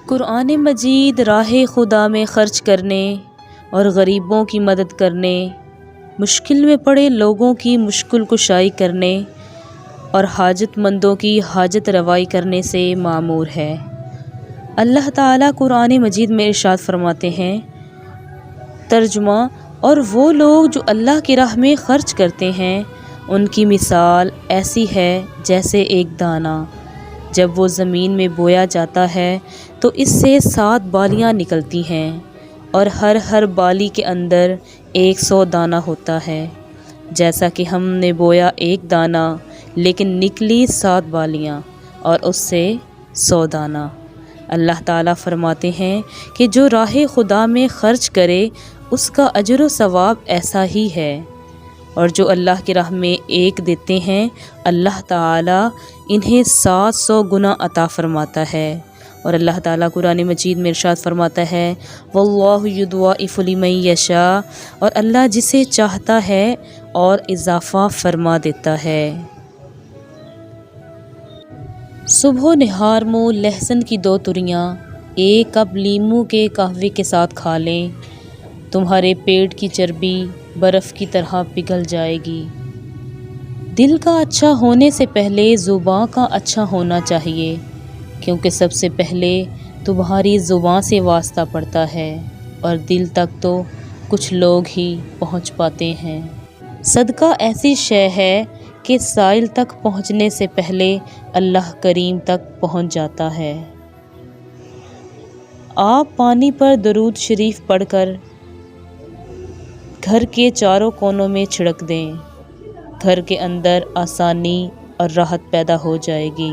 قرآن مجید راہ خدا میں خرچ کرنے اور غریبوں کی مدد کرنے، مشکل میں پڑے لوگوں کی مشکل کشائی کرنے اور حاجت مندوں کی حاجت روائی کرنے سے مامور ہے۔ اللہ تعالیٰ قرآن مجید میں ارشاد فرماتے ہیں، ترجمہ: اور وہ لوگ جو اللہ کی راہ میں خرچ کرتے ہیں ان کی مثال ایسی ہے جیسے ایک دانہ جب وہ زمین میں بویا جاتا ہے تو اس سے 7 بالیاں نکلتی ہیں اور ہر بالی کے اندر 100 دانہ ہوتا ہے۔ جیسا کہ ہم نے بویا ایک دانہ لیکن نکلی 7 بالیاں اور اس سے 100 دانہ۔ اللہ تعالیٰ فرماتے ہیں کہ جو راہ خدا میں خرچ کرے اس کا اجر و ثواب ایسا ہی ہے، اور جو اللہ کی راہ میں ایک دیتے ہیں اللہ تعالیٰ انہیں 700 گنا عطا فرماتا ہے۔ اور اللہ تعالیٰ قرآن مجید میں ارشاد فرماتا ہے، واللہ یضاعف لمن یشاء، اور اللہ جسے چاہتا ہے اور اضافہ فرما دیتا ہے۔ صبح و نہار میں لہسن کی 2 تریاں 1 کپ لیموں کے قہوے کے ساتھ کھا لیں، تمہارے پیٹ کی چربی برف کی طرح پگھل جائے گی۔ دل کا اچھا ہونے سے پہلے زبان کا اچھا ہونا چاہیے، کیونکہ سب سے پہلے تمہاری زبان سے واسطہ پڑتا ہے اور دل تک تو کچھ لوگ ہی پہنچ پاتے ہیں۔ صدقہ ایسی شے ہے کہ سائل تک پہنچنے سے پہلے اللہ کریم تک پہنچ جاتا ہے۔ آپ پانی پر درود شریف پڑھ کر گھر کے چاروں کونوں میں چھڑک دیں، گھر کے اندر آسانی اور راحت پیدا ہو جائے گی۔